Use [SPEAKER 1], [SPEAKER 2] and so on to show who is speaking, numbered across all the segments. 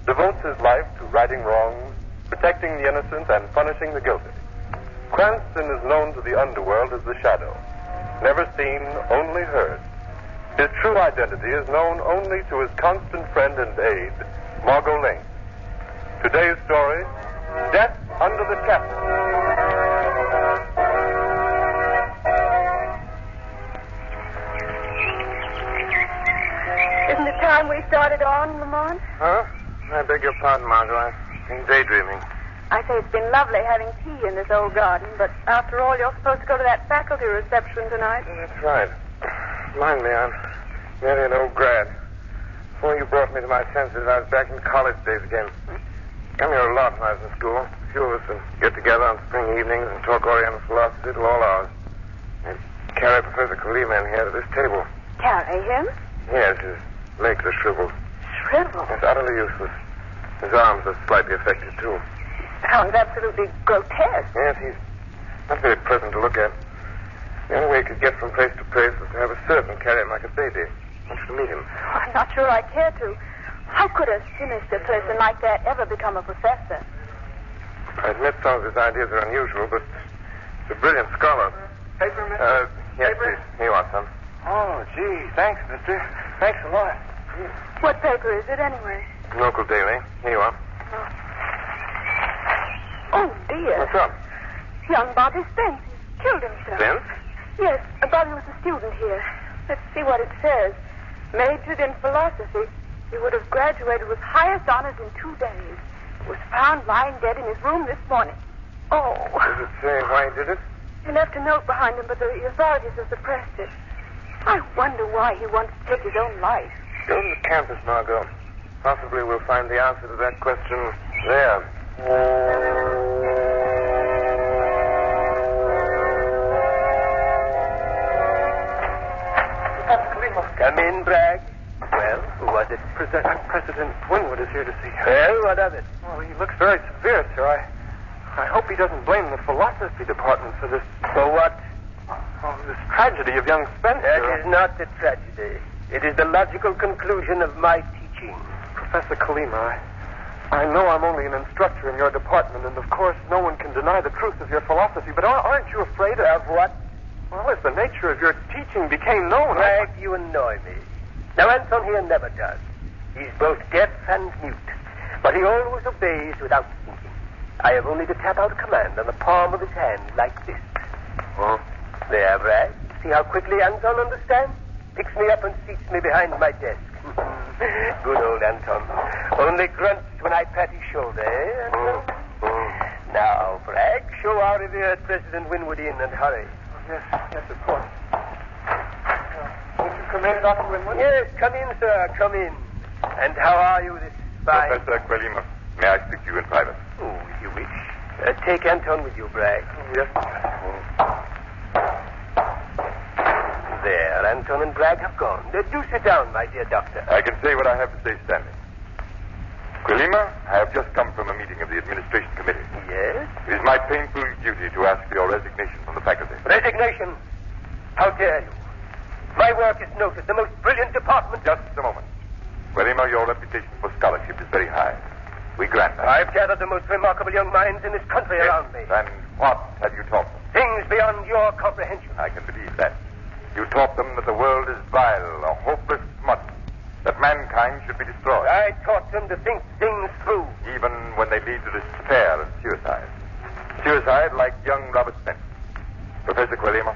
[SPEAKER 1] devotes his life to righting wrongs, protecting the innocent, and punishing the guilty. Cranston is known to the underworld as the Shadow. Never seen, only heard. His true identity is known only to his constant friend and aide, Margot Lane. Today's story, Death Under the Chapel.
[SPEAKER 2] Isn't it time we started on, Lamont?
[SPEAKER 3] Huh? I beg your pardon, Margot. I've been daydreaming.
[SPEAKER 2] I say it's been lovely having tea in this old garden, but after all, you're supposed to go to that faculty reception tonight.
[SPEAKER 3] That's right. Mind me, I'm nearly an old grad. Before you brought me to my senses, I was back in college days again. Come here a lot when I was in school. A few of us would get together on spring evenings and talk Oriental philosophy till all hours. I'd carry Professor Kalima in here to this table.
[SPEAKER 2] Carry him?
[SPEAKER 3] Yes, his legs are shriveled.
[SPEAKER 2] Shriveled?
[SPEAKER 3] It's utterly useless. His arms are slightly affected, too.
[SPEAKER 2] Sounds absolutely grotesque.
[SPEAKER 3] Yes, he's not very pleasant to look at. The only way he could get from place to place was to have a servant carry him like a baby. I want you to meet him.
[SPEAKER 2] I'm not sure I care to. How could a sinister person like that ever become a professor?
[SPEAKER 3] I admit some of his ideas are unusual, but he's a brilliant scholar.
[SPEAKER 1] Paper, mister?
[SPEAKER 3] Yes,
[SPEAKER 1] Paper?
[SPEAKER 3] please. Here you are, son.
[SPEAKER 1] Oh, gee, thanks, mister. Thanks a lot.
[SPEAKER 2] What paper is it, anyway?
[SPEAKER 3] Local daily. Here you are.
[SPEAKER 2] Oh, dear.
[SPEAKER 3] What's up?
[SPEAKER 2] Young Bobby Spence. He's killed himself.
[SPEAKER 3] Spence?
[SPEAKER 2] Yes, Bobby was a student here. Let's see what it says. Majored in philosophy. He would have graduated with highest honors in 2 days. Was found lying dead in his room this morning. Oh.
[SPEAKER 3] Does it say why he did it?
[SPEAKER 2] He left a note behind him, but the authorities have suppressed it. I wonder why he wants to take his own life.
[SPEAKER 3] Go to the campus, Margot. Possibly we'll find the answer to that question there.
[SPEAKER 1] Come in, Bragg. Well, who was it? President Winwood is here to see you.
[SPEAKER 4] Well, what of it?
[SPEAKER 1] Well, he looks very severe, sir. I hope he doesn't blame the philosophy department for this.
[SPEAKER 4] For what?
[SPEAKER 1] Oh, this tragedy of young Spencer.
[SPEAKER 4] That is not a tragedy. It is the logical conclusion of my teaching.
[SPEAKER 1] Professor Kalima, I know I'm only an instructor in your department, and of course no one can deny the truth of your philosophy, but aren't you afraid
[SPEAKER 4] Of what?
[SPEAKER 1] Well, if the nature of your teaching became known...
[SPEAKER 4] Bragg, you annoy me. Now, Anton here never does. He's both deaf and mute, but he always obeys without thinking. I have only to tap out a command on the palm of his hand like this.
[SPEAKER 1] Oh?
[SPEAKER 4] There, Bragg. See how quickly Anton understands? Picks me up and seats me behind my desk. Good old Anton. Only grunts when I pat his shoulder, eh, Anton? Now, Bragg, show our revered President Winwood in and hurry.
[SPEAKER 1] Yes, of course. Won't you come in, Dr. Winwood?
[SPEAKER 4] Yes, come in, sir, come in. And how are you this fine...
[SPEAKER 3] Professor Kalima, may I speak to you in private?
[SPEAKER 4] Oh, if you wish. Take Anton with you, Bragg.
[SPEAKER 1] Yes.
[SPEAKER 4] There, Anton and Bragg have gone. Do sit down, my dear doctor.
[SPEAKER 3] I can say what I have to say standing. Kalima, I have just come from a meeting of the administration committee.
[SPEAKER 4] Yes?
[SPEAKER 3] It is my painful duty to ask for your resignation from the faculty.
[SPEAKER 4] Resignation? How dare you? My work is noted, the most brilliant department.
[SPEAKER 3] Just a moment. Kalima, your reputation for scholarship is very high. We grant that.
[SPEAKER 4] I've gathered the most remarkable young minds in this country around me.
[SPEAKER 3] And what have you taught them?
[SPEAKER 4] Things beyond your comprehension.
[SPEAKER 3] I can believe that. You taught them that the world is vile, a hopeless smut, that mankind should be destroyed.
[SPEAKER 4] I taught them to think things through.
[SPEAKER 3] Even when they lead to despair and suicide. Suicide like young Robert Spence. Professor Kalima,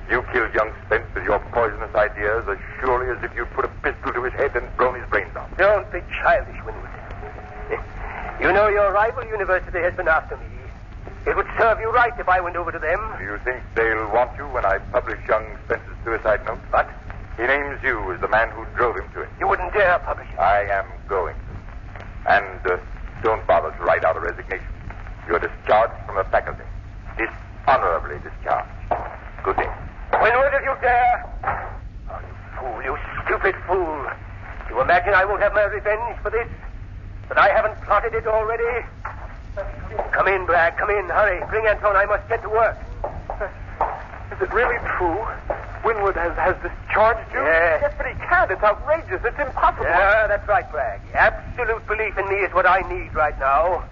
[SPEAKER 3] you killed young Spence with your poisonous ideas as surely as if you'd put a pistol to his head and blown his brains out.
[SPEAKER 4] Don't be childish, Winwood. You know your rival university has been after me. It would serve you right if I went over to them.
[SPEAKER 3] Do you think they'll want you when I publish young Spence's suicide note?
[SPEAKER 4] What?
[SPEAKER 3] He names you as the man who drove him to it.
[SPEAKER 4] You wouldn't dare publish it.
[SPEAKER 3] I am going to. And don't bother to write out a resignation. You're discharged from the faculty. Dishonorably discharged. Good day.
[SPEAKER 4] Winwood, if you dare. Oh, you fool, you stupid fool. You imagine I won't have my revenge for this? That I haven't plotted it already? Come in, Bragg, come in. Hurry. Bring Anton. I must get to work.
[SPEAKER 1] Is it really true? Winwood has discharged you?
[SPEAKER 4] Yes.
[SPEAKER 1] Yes, but he can't. It's outrageous. It's impossible.
[SPEAKER 4] Yeah, that's right, Bragg. Absolutely. absolute belief in me is what I need right now.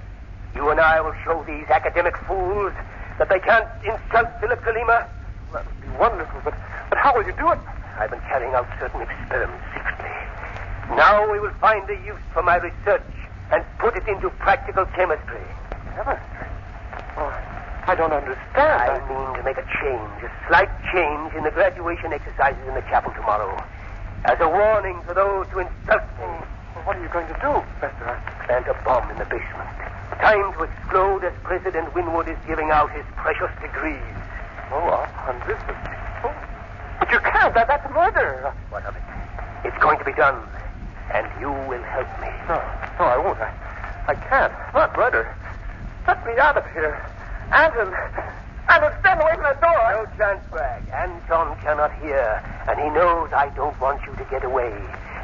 [SPEAKER 4] You and I will show these academic fools that they can't insult Philip Kalima.
[SPEAKER 3] That would be wonderful, but how will you do it?
[SPEAKER 4] I've been carrying out certain experiments secretly. Now we will find a use for my research and put it into practical chemistry.
[SPEAKER 3] Chemistry? Oh, I don't understand.
[SPEAKER 4] I mean to make a change, a slight change in the graduation exercises in the chapel tomorrow. As a warning to those who insult me.
[SPEAKER 3] Well, what are you going to do, Professor?
[SPEAKER 4] Plant a bomb in the basement. Time to explode as President Winwood is giving out his precious degrees.
[SPEAKER 3] Oh, this is... Oh. But you can't. That's murder.
[SPEAKER 4] What of it? It's going to be done. And you will help me.
[SPEAKER 3] No, I won't. I can't. Not murder. Let me out of here. Anton, stand away from the door.
[SPEAKER 4] No chance, Bragg. Anton cannot hear, and he knows I don't want you to get away.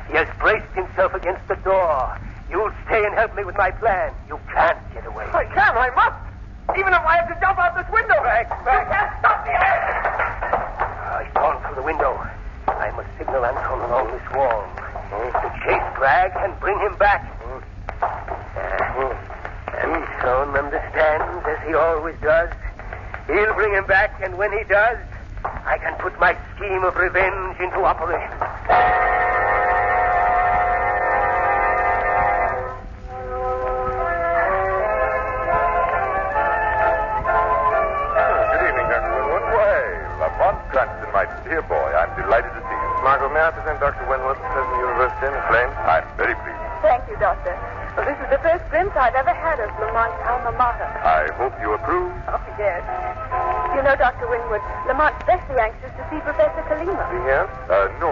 [SPEAKER 4] He has braced himself against the door. You'll stay and help me with my plan. You can't get away.
[SPEAKER 3] I can. I must. Even if I have to jump out this window.
[SPEAKER 4] Bragg.
[SPEAKER 3] You can't stop me.
[SPEAKER 4] He's gone through the window. I must signal Anton along this wall. To chase Bragg and bring him back. Anton understands, as he always does. He'll bring him back, and when he does, I can put my scheme of revenge into operation.
[SPEAKER 3] Good evening, Dr. Winwood.
[SPEAKER 1] Why, Lamont Cranston, my dear boy, I'm delighted to see you.
[SPEAKER 3] Margot, may I present Dr. Winwood, President University, Miss Lane?
[SPEAKER 1] I'm very pleased.
[SPEAKER 2] Thank you, Doctor. Well, this is the first glimpse I've ever had of Lamont's alma mater.
[SPEAKER 1] I hope you approve.
[SPEAKER 2] Oh, yes. You know, Dr. Winwood, Lamont's especially anxious to see Professor Kalima.
[SPEAKER 3] Is he here?
[SPEAKER 1] No,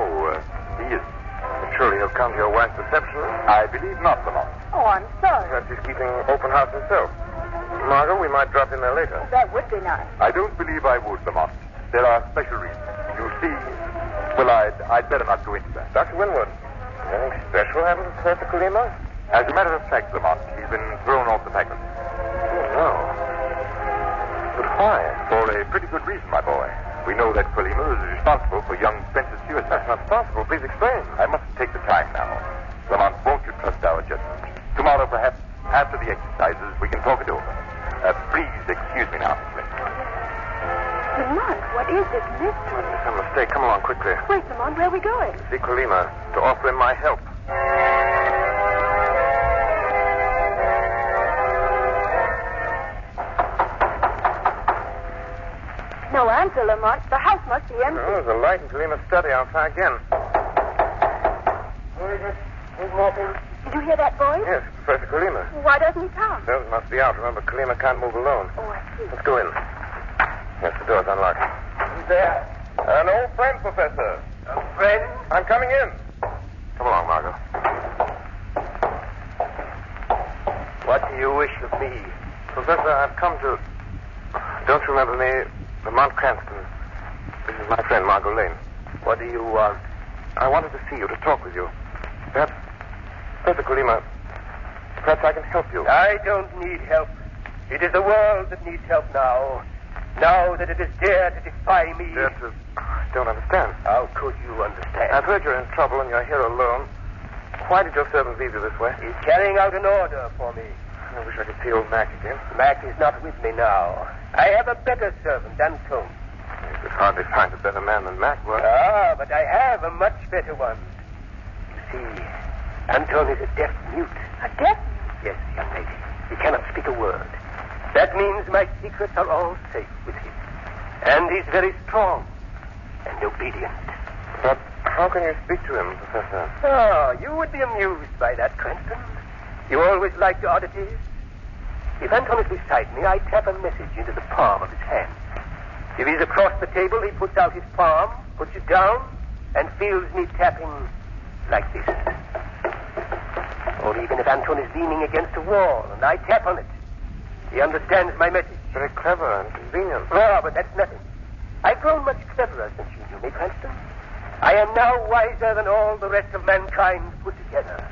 [SPEAKER 1] he isn't.
[SPEAKER 3] And surely he'll come to your wife's reception.
[SPEAKER 1] I believe not, Lamont.
[SPEAKER 2] Oh, I'm sorry.
[SPEAKER 3] Perhaps he's keeping open house himself. Margot, we might drop in there later.
[SPEAKER 2] That would be nice.
[SPEAKER 1] I don't believe I would, Lamont. There are special reasons. You see, well, I'd better not go into that.
[SPEAKER 3] Dr. Winwood, anything special happened to Professor Kalima?
[SPEAKER 1] As a matter of fact, Lamont, he's been thrown off the faculty.
[SPEAKER 3] Oh, no. But why?
[SPEAKER 1] For a pretty good reason, my boy. We know that Kalima is responsible for young Spencer's suicide.
[SPEAKER 3] That's not possible. Please explain.
[SPEAKER 1] I mustn't take the time now. Lamont, won't you trust our judgment? Tomorrow, perhaps, after the exercises, we can talk it over. Please excuse me now, Miss Lane.
[SPEAKER 2] Lamont, what is this mystery?
[SPEAKER 3] It's some mistake. Come along quickly.
[SPEAKER 2] Wait, Lamont, where are we going?
[SPEAKER 3] See Kalima to offer him my help.
[SPEAKER 2] No answer, Lamont. The house must be empty.
[SPEAKER 3] Oh, there's a light in Kalima's study. I'll try again.
[SPEAKER 2] Did you hear that voice?
[SPEAKER 3] Yes, Professor Kalima.
[SPEAKER 2] Why doesn't he come?
[SPEAKER 3] Bells must be out. Remember, Kalima can't move alone.
[SPEAKER 2] Oh, I see.
[SPEAKER 3] Let's go in. Yes, the door's unlocked.
[SPEAKER 1] Who's there? An old friend, Professor.
[SPEAKER 4] A friend?
[SPEAKER 1] I'm coming in.
[SPEAKER 3] Come along, Margot.
[SPEAKER 4] What do you wish of me?
[SPEAKER 3] Professor, I've come to... Don't you remember me? Lamont Cranston. This is my friend, Margot Lane.
[SPEAKER 4] What do you want?
[SPEAKER 3] I wanted to see you, to talk with you. Perhaps, Professor Kalima, perhaps I can help you.
[SPEAKER 4] I don't need help. It is the world that needs help now. Now that it has dared to defy me.
[SPEAKER 3] I don't understand.
[SPEAKER 4] How could you understand?
[SPEAKER 3] I've heard you're in trouble and you're here alone. Why did your servant leave you this way?
[SPEAKER 4] He's carrying out an order for me.
[SPEAKER 3] I wish I could see old Mac again.
[SPEAKER 4] Mac is not with me now. I have a better servant, Anton.
[SPEAKER 3] You could hardly find a better man than Mac was.
[SPEAKER 4] Ah, but I have a much better one. You see, Anton is a deaf mute.
[SPEAKER 2] A deaf?
[SPEAKER 4] Yes, young lady. He cannot speak a word. That means my secrets are all safe with him. And he's very strong and obedient.
[SPEAKER 3] But how can you speak to him, Professor?
[SPEAKER 4] Oh, you would be amused by that, Cranston. You always liked oddities. If Anton is beside me, I tap a message into the palm of his hand. If he's across the table, he puts out his palm, puts it down, and feels me tapping like this. Or even if Anton is leaning against a wall and I tap on it, he understands my message.
[SPEAKER 3] Very clever and convenient.
[SPEAKER 4] No, but that's nothing. I've grown much cleverer since you knew me, Cranston. I am now wiser than all the rest of mankind put together.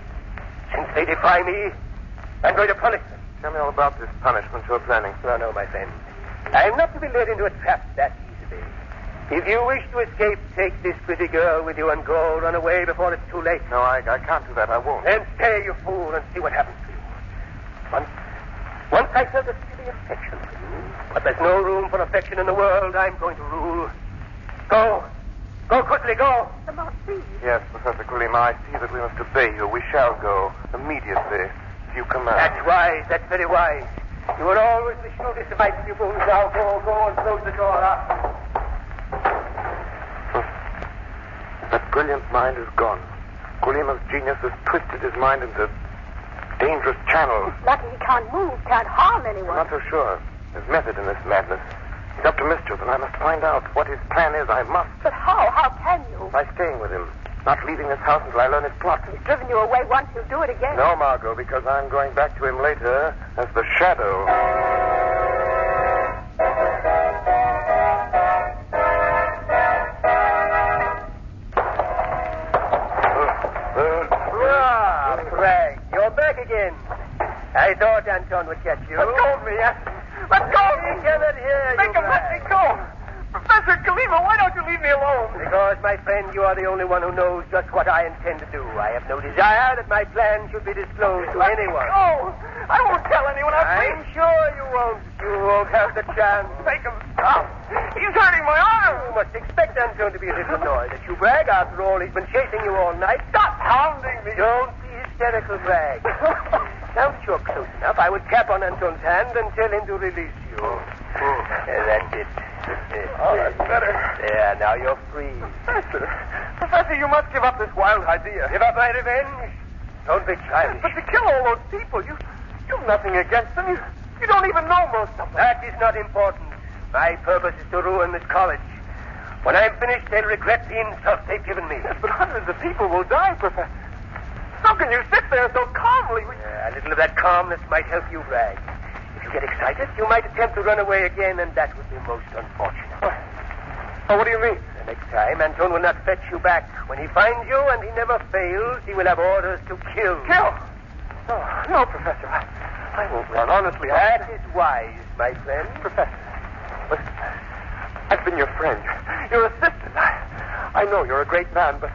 [SPEAKER 4] Since they defy me, I'm going to punish them.
[SPEAKER 3] Tell me all about this punishment you're planning.
[SPEAKER 4] No, my friend. I'm not to be led into a trap that easily. If you wish to escape, take this pretty girl with you and go. Run away before it's too late.
[SPEAKER 3] No, I can't do that. I won't.
[SPEAKER 4] Then stay, you fool, and see what happens to you. Once I felt a silly affection for you. But there's no room for affection in the world. I'm going to rule. Go. Go quickly, go.
[SPEAKER 2] Lamont, please.
[SPEAKER 3] Yes, Professor Kulima, I see that we must obey you. We shall go immediately if you command.
[SPEAKER 4] That's wise. That's very wise. You were always the shrewdest of my pupils. Now go and close the door up.
[SPEAKER 3] That brilliant mind is gone. Kulima's genius has twisted his mind into dangerous channels.
[SPEAKER 2] It's lucky he can't move, can't harm anyone.
[SPEAKER 3] I'm not so sure. There's method in this madness. He's up to mischief, and I must find out what his plan is. I must.
[SPEAKER 2] But how? How can you?
[SPEAKER 3] By staying with him. Not leaving this house until I learn his plot.
[SPEAKER 2] He's driven you away once, he'll do it again.
[SPEAKER 3] No, Margot, because I'm going back to him later as the Shadow.
[SPEAKER 4] Craig, you're back again. I thought Anton would catch you.
[SPEAKER 5] Let go of me, Let go of me.
[SPEAKER 4] He cannot hear you,
[SPEAKER 5] Make him let me go. Professor Kulima, why don't you leave me alone?
[SPEAKER 4] Because, my friend, you are the only one who knows just what I intend to do. I have no desire that my plan should be disclosed to anyone.
[SPEAKER 5] No, I won't tell anyone.
[SPEAKER 4] I'm sure you won't. You won't have the chance.
[SPEAKER 5] Make him stop. He's hurting my arm.
[SPEAKER 4] You must expect Anton to be a little annoyed at you, Bragg. After all, he's been chasing you all night.
[SPEAKER 5] Stop hounding me.
[SPEAKER 4] Don't be hysterical, Bragg. Now that you're close enough, I would tap on Anton's hand and tell him to release you. That's it.
[SPEAKER 5] Oh, that's better.
[SPEAKER 4] There, now you're free.
[SPEAKER 5] Professor, you must give up this wild idea.
[SPEAKER 4] Give up my revenge? Don't be childish.
[SPEAKER 5] But to kill all those people, you've nothing against them. You don't even know most of them.
[SPEAKER 4] That is not important. My purpose is to ruin this college. When I'm finished, they'll regret the insult they've given me.
[SPEAKER 5] Yes, but hundreds of people will die, Professor. How can you sit there so calmly?
[SPEAKER 4] A little of that calmness might help you, Bragg. If you get excited, you might attempt to run away again, and that would be most unfortunate.
[SPEAKER 5] Oh, what do you mean?
[SPEAKER 4] The next time, Anton will not fetch you back. When he finds you, and he never fails, he will have orders to kill.
[SPEAKER 5] Kill? No, Professor. I won't run. Honestly,
[SPEAKER 4] That is wise, my friend.
[SPEAKER 5] Professor, listen. I've been your friend, your assistant. I know you're a great man, but...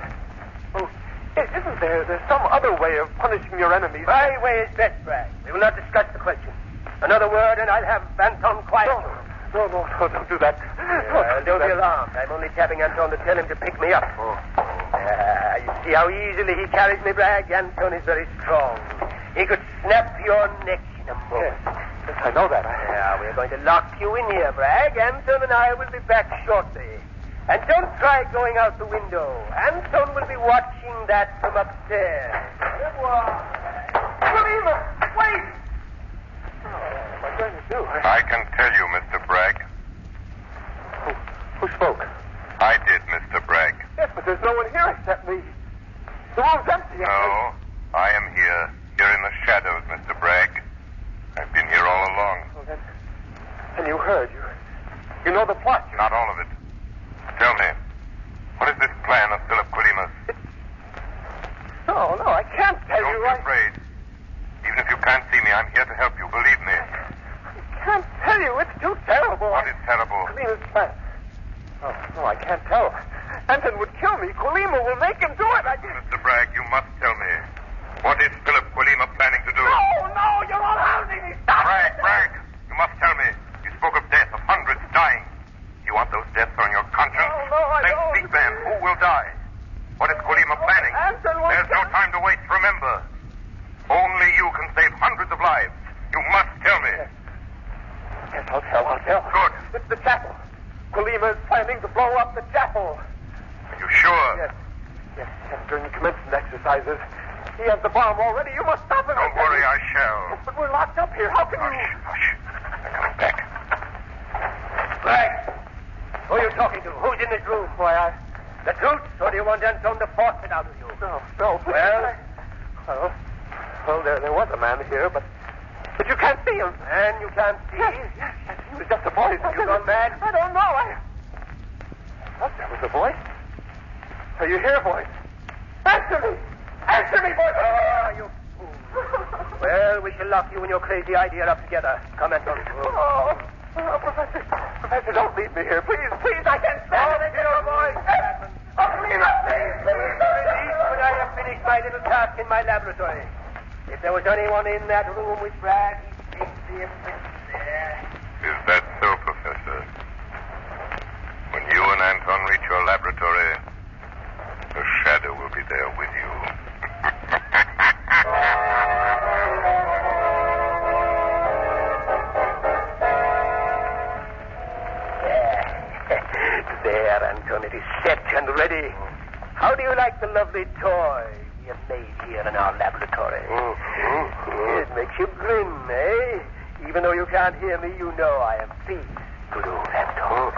[SPEAKER 5] Oh, isn't there's some other way of punishing your enemies?
[SPEAKER 4] My way is best, Bragg. We will not discuss the question. Another word, and I'll have Anton quiet.
[SPEAKER 5] No, don't do that.
[SPEAKER 4] Don't be alarmed. I'm only tapping Anton to tell him to pick me up. You see how easily he carries me, Bragg? Anton is very strong. He could snap your neck in a moment.
[SPEAKER 5] Yes, I know that.
[SPEAKER 4] We're going to lock you in here, Bragg. Anton and I will be back shortly. And don't try going out the window. Anton will be watching that from upstairs.
[SPEAKER 5] Kulima, wait! What am I going to do?
[SPEAKER 1] I can tell you, Mr. Bragg.
[SPEAKER 5] Who spoke?
[SPEAKER 1] I did, Mr. Bragg.
[SPEAKER 5] Yes, but there's no one here except me. The room's empty.
[SPEAKER 1] No, I am here in the shadows, Mr. Bragg. I've been here all along.
[SPEAKER 5] Oh, then you heard. You know the plot.
[SPEAKER 1] Not all of it. Tell me, what is this plan of Philip Kulima's?
[SPEAKER 5] No, I can't tell
[SPEAKER 1] Don't
[SPEAKER 5] you.
[SPEAKER 1] be afraid. Even if you can't see me, I'm here to help you. Believe me.
[SPEAKER 5] I can't tell you. It's too terrible.
[SPEAKER 1] What is terrible?
[SPEAKER 5] Kulima's plan. Oh, no, I can't tell. Anton would kill me. Kulima will make him do it.
[SPEAKER 1] Mr. Bragg, you must tell me. What is Philip Kulima planning to do?
[SPEAKER 5] No, you're all hounding me. Stop.
[SPEAKER 1] Bragg, you must tell me. You spoke of death, of hundreds dying. You want those deaths on your conscience?
[SPEAKER 5] No, I
[SPEAKER 1] then
[SPEAKER 5] don't.
[SPEAKER 1] speak then. Who will die? What is Kulima planning?
[SPEAKER 5] Anton will...
[SPEAKER 1] There's no time to waste. Remember, only you can save hundreds of lives. You must tell me.
[SPEAKER 5] Yes, I'll tell.
[SPEAKER 1] Good.
[SPEAKER 5] It's the chapel. Kulima is planning to blow up the chapel.
[SPEAKER 1] Are you sure?
[SPEAKER 5] Yes, during the commencement exercises. He has the bomb already. You must stop him.
[SPEAKER 1] Don't worry, I shall.
[SPEAKER 5] But we're locked up here. How can you...
[SPEAKER 1] Hush. I'm coming back.
[SPEAKER 4] Bragg, who are you talking to? Who's in this room?
[SPEAKER 5] Why,
[SPEAKER 4] The truth, or do you want Anton to force it out of you?
[SPEAKER 5] No. Well, there was a man here, but you can't see him.
[SPEAKER 4] And you can't see?
[SPEAKER 5] Yes. He was just a voice.
[SPEAKER 4] You gone mad?
[SPEAKER 5] I don't know. I thought there was a voice. Are you here, voice? Answer me, voice!
[SPEAKER 4] Oh, you fool. Well, we shall lock you and your crazy idea up together. Come, Anton.
[SPEAKER 5] Oh, Professor. Professor, don't leave me here. Please, I can't stand it.
[SPEAKER 4] Your voice, Chapman.
[SPEAKER 5] Please.
[SPEAKER 4] Release when I have finished my little task in my laboratory. If there was anyone in that room with Bragg, he'd see the imprints there.
[SPEAKER 1] Is that so, Professor? When you and Anton reach your laboratory, the shadow will be there with you.
[SPEAKER 4] There, Anton, it is set and ready. How do you like the lovely toy we have made here in our laboratory? It makes you grin, eh? Even though you can't hear me, you know I am pleased. Good old Anton.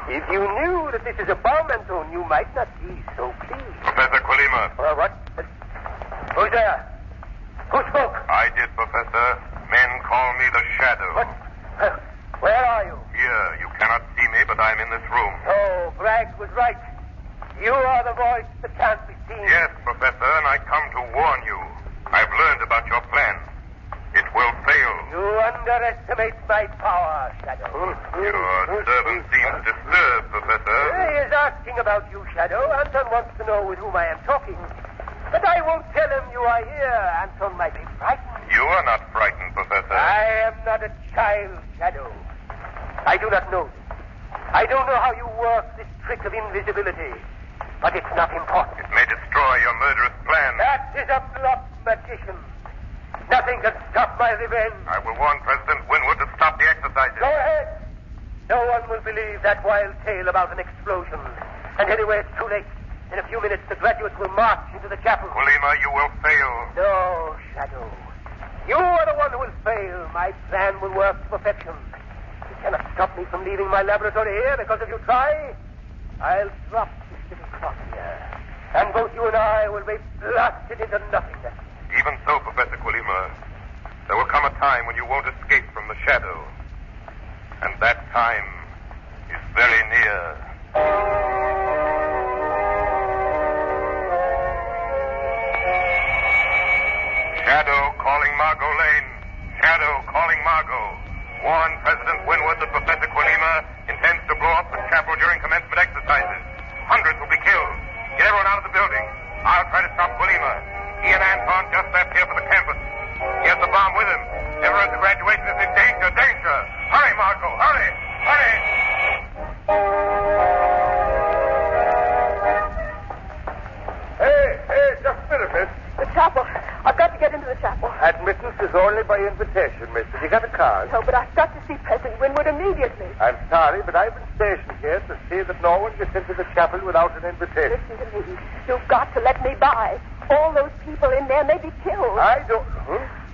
[SPEAKER 4] If you knew that this is a bomb, Anton, you might not be so pleased.
[SPEAKER 1] Professor Quilima.
[SPEAKER 4] What? Who's there? Who spoke?
[SPEAKER 1] I did, Professor. Men call me the Shadow.
[SPEAKER 4] What? Where are you?
[SPEAKER 1] Here, you cannot see me, but I'm in this room.
[SPEAKER 4] Oh, Bragg was right. You are the voice that can't be seen.
[SPEAKER 1] Yes, Professor, and I come to warn you. I've learned about your plan. It will fail.
[SPEAKER 4] You underestimate my power, Shadow.
[SPEAKER 1] Your servant seems disturbed, Professor.
[SPEAKER 4] He is asking about you, Shadow. Anton wants to know with whom I am talking. But I won't tell him you are here. Anton might be frightened.
[SPEAKER 1] You are not frightened, Professor.
[SPEAKER 4] I am not a child, Shadow. I do not know you. I don't know how you work this trick of invisibility. But it's not important.
[SPEAKER 1] It may destroy your murderous plan.
[SPEAKER 4] That is a bluff, magician. Nothing can stop my revenge.
[SPEAKER 1] I will warn President Winwood to stop the exercises.
[SPEAKER 4] Go ahead. No one will believe that wild tale about an explosion. And anyway, it's too late. In a few minutes, the graduates will march into the chapel.
[SPEAKER 1] Quilima, you will fail.
[SPEAKER 4] No, Shadow. You are the one who will fail. My plan will work to perfection. You cannot stop me from leaving my laboratory here because if you try, I'll drop this little clock here. And both you and I will be blasted into nothingness.
[SPEAKER 1] Even so, Professor Quilima, there will come a time when you won't escape from the shadow. And that time is very near. Shadow calling Margot Lane. Shadow calling Margot. Warn President Winwood that Professor Quilima intends to blow up the chapel during commencement exercises. Hundreds will be killed. Get everyone out of the building. I'll try to stop Quilima. He and Anton just left here for the campus. He has the bomb with him. Everyone at the graduation is in danger. Danger! Hurry, Margot! Hurry! Hurry!
[SPEAKER 3] Hey, just a minute, miss.
[SPEAKER 2] The chapel. I've got to get into the chapel.
[SPEAKER 3] Admittance is only by invitation, miss. Have you got a card?
[SPEAKER 2] No, but I've got to see President Winwood immediately.
[SPEAKER 3] I'm sorry, but I've been stationed here to see that no one gets into the chapel without an invitation.
[SPEAKER 2] Listen to me. You've got to let me by. All those people in there may be killed.
[SPEAKER 3] I don't...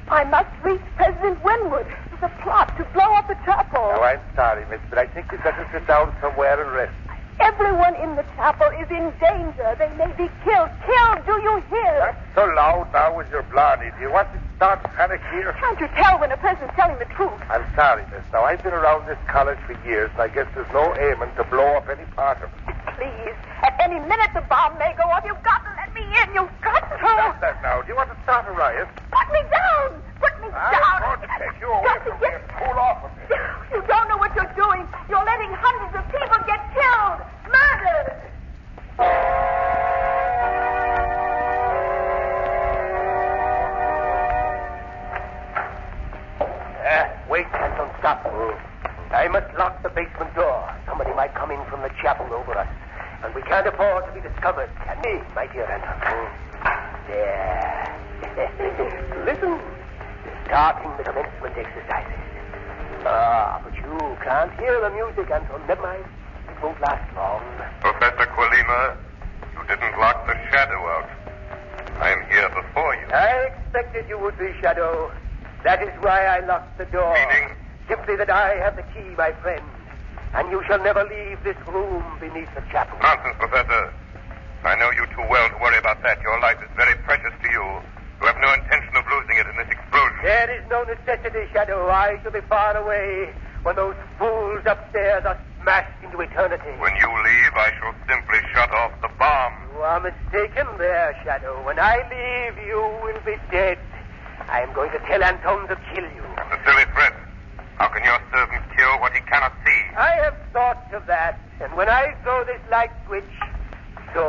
[SPEAKER 2] I must reach President Winwood. It's a plot to blow up the chapel.
[SPEAKER 3] Oh, I'm sorry, miss, but I think you'd better sit down somewhere and rest.
[SPEAKER 2] Everyone in the chapel is in danger. They may be killed. Killed, do you hear?
[SPEAKER 3] Not so loud now with your blarney. Do you want to start panic here?
[SPEAKER 2] Can't you tell when a person's telling the truth?
[SPEAKER 3] I'm sorry, miss. Now, I've been around this college for years, and I guess there's no aiming to blow up any part of it.
[SPEAKER 2] Please, at any minute the bomb may go off. You've got to let me in. You've got to.
[SPEAKER 3] Stop that now. Do you want to start a riot?
[SPEAKER 2] Put me down. Put me down.
[SPEAKER 3] I'm going to take you away
[SPEAKER 2] Got to
[SPEAKER 3] from here. Cool off a bit.
[SPEAKER 2] You don't know what you're doing. You're letting hundreds of people get killed. Murdered.
[SPEAKER 4] Wait, Anton, stop. I must lock the basement door. Somebody might come in from the chapel over us. And we can't afford to be discovered. Can we, my dear Anton? There. Listen. Starting the commencement exercises. But you can't hear the music, Anton. Never mind. It won't last long.
[SPEAKER 1] Professor Quilima, you didn't lock the shadow out. I'm here before you.
[SPEAKER 4] I expected you would be, Shadow. That is why I locked the door.
[SPEAKER 1] Meaning?
[SPEAKER 4] Simply that I have the key, my friend. And you shall never leave this room beneath the chapel.
[SPEAKER 1] Nonsense, Professor. I know you too well to worry about that. Your life is very precious to you. You have no intention of losing it in this explosion.
[SPEAKER 4] There is no necessity, Shadow. I shall be far away when those fools upstairs are smashed into eternity.
[SPEAKER 1] When you leave, I shall simply shut off the bomb.
[SPEAKER 4] You are mistaken there, Shadow. When I leave, you will be dead. I am going to tell Anton to kill you.
[SPEAKER 1] That's a silly threat.
[SPEAKER 3] How can your servant kill what he cannot see?
[SPEAKER 4] I have thought of that, and when I throw this light switch, so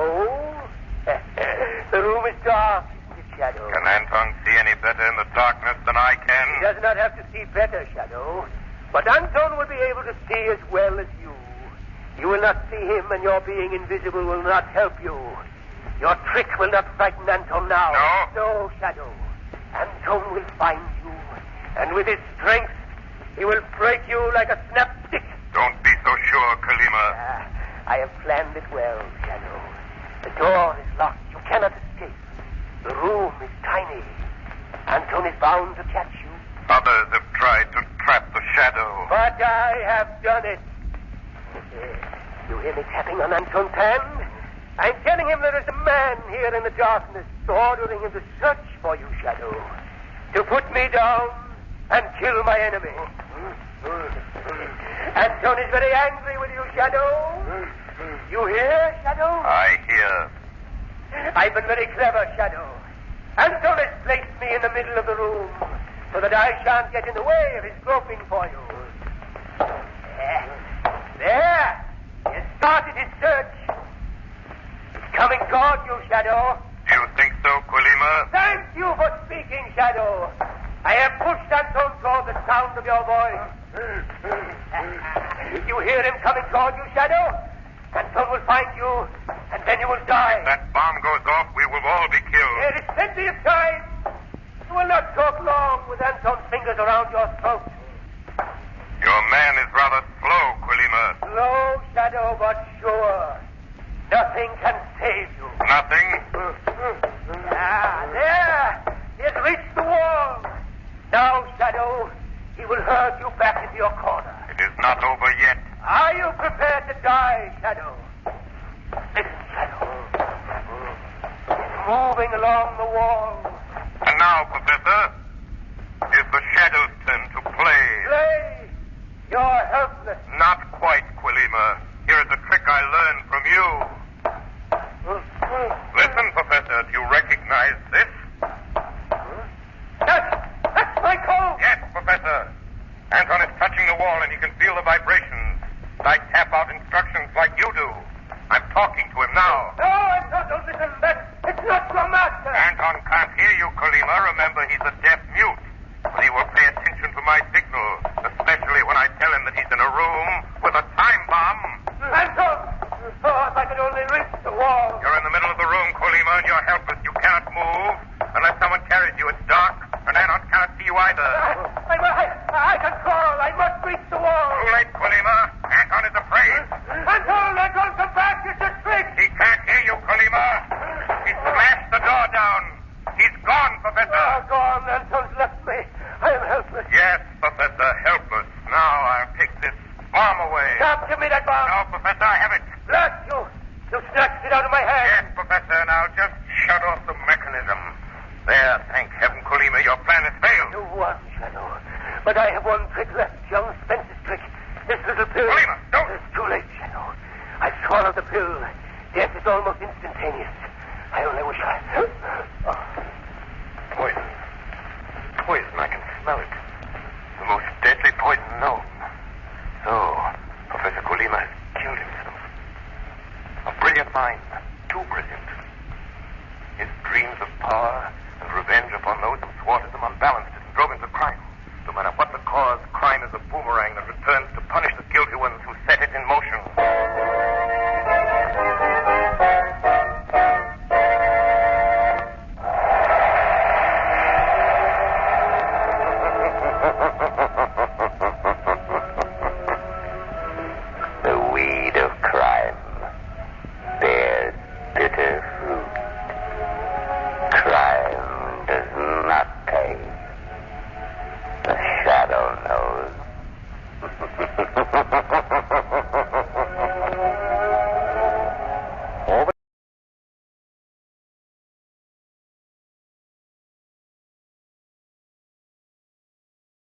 [SPEAKER 4] the room is dark, isn't it, Shadow?
[SPEAKER 3] Can Anton see any better in the darkness than I can?
[SPEAKER 4] He does not have to see better, Shadow. But Anton will be able to see as well as you. You will not see him, and your being invisible will not help you. Your trick will not frighten Anton now.
[SPEAKER 3] No?
[SPEAKER 4] No, Shadow. Anton will find you, and with his strength, he will break you like a snapstick.
[SPEAKER 3] Don't be so sure, Kalima.
[SPEAKER 4] I have planned it well, Shadow. The door is locked. You cannot escape. The room is tiny. Anton is bound to catch you.
[SPEAKER 3] Others have tried to trap the Shadow.
[SPEAKER 4] But I have done it. You hear me tapping on Anton's hand? I'm telling him there is a man here in the darkness, ordering him to search for you, Shadow. To put me down and kill my enemy. Anton is very angry with you, Shadow. You hear, Shadow?
[SPEAKER 3] I hear.
[SPEAKER 4] I've been very clever, Shadow. Anton has placed me in the middle of the room so that I shan't get in the way of his groping for you. There. He has started his search. He's coming toward you, Shadow.
[SPEAKER 3] Do you think so, Kalima?
[SPEAKER 4] Thank you for speaking, Shadow. I have pushed Anton toward the sound of your voice. You hear him coming toward you, Shadow? Anton will find you, and then you will die.
[SPEAKER 3] If that bomb goes off, we will all be killed.
[SPEAKER 4] There is plenty of time. You will not talk long with Anton's fingers around your throat.
[SPEAKER 3] Your man is rather slow, Kalima.
[SPEAKER 4] Slow, Shadow, but sure. Nothing can save you.
[SPEAKER 3] Nothing?
[SPEAKER 4] There. He has reached the wall. Now, Shadow, he will herd you back into your corner.
[SPEAKER 3] It is not over yet.
[SPEAKER 4] Are you prepared to die, Shadow? Listen, Shadow. It's moving along the wall.
[SPEAKER 3] And now, Professor, is the Shadow's turn to play.
[SPEAKER 4] Play? You're helpless.
[SPEAKER 3] Not quite, Kalima. Here is a trick I learned from you. Listen, Professor, do you recognize this?
[SPEAKER 4] That's my coat.
[SPEAKER 3] Yes, Professor. Anton is touching the wall and he can feel the vibrations. I tap out instructions like you do. I'm talking to him now.
[SPEAKER 4] No, Anton, don't listen. It's not your master.
[SPEAKER 3] Anton can't hear you, Kalima. Remember, he's a deaf mute. But he will pay attention to my signal, especially when I tell him that he's in a room with a time bomb.
[SPEAKER 4] Anton! Oh, if I could only reach the wall.
[SPEAKER 3] You're in the middle of the room, Kalima, and you're helpless. You cannot move unless someone carries you. It's dark, and Anton cannot see you either.
[SPEAKER 4] I can crawl. I must reach the wall.
[SPEAKER 3] Too late, Kalima. Anton is afraid.
[SPEAKER 4] Anton, come back. It's a trick.
[SPEAKER 3] He can't hear you, Kalima. He smashed the door down. He's gone, Professor.
[SPEAKER 4] Oh, gone. Anton's left me. I am helpless.
[SPEAKER 3] Yes, Professor, helpless. Now I'll take this bomb away.
[SPEAKER 4] Stop. Give me that bomb.
[SPEAKER 3] No, Professor, I have it.
[SPEAKER 4] Blast you. You snatched it out of my hand.
[SPEAKER 3] Yes, Professor, now just shut off the mechanism. There, thank heaven, Kalima, your plan has failed.
[SPEAKER 4] You won, Shadow. But I have one trick left. Young Spence's trick. This little pill.
[SPEAKER 3] Kalima, don't.
[SPEAKER 4] It's too late, Shadow. I swallowed the pill. Death is almost instantaneous. I only wish I... Oh.
[SPEAKER 3] Poison. Poison, I can smell it. The most deadly poison known. So, Professor Kalima has killed himself. A brilliant mind. Too brilliant. His dreams of power and revenge upon those who thwarted them unbalanced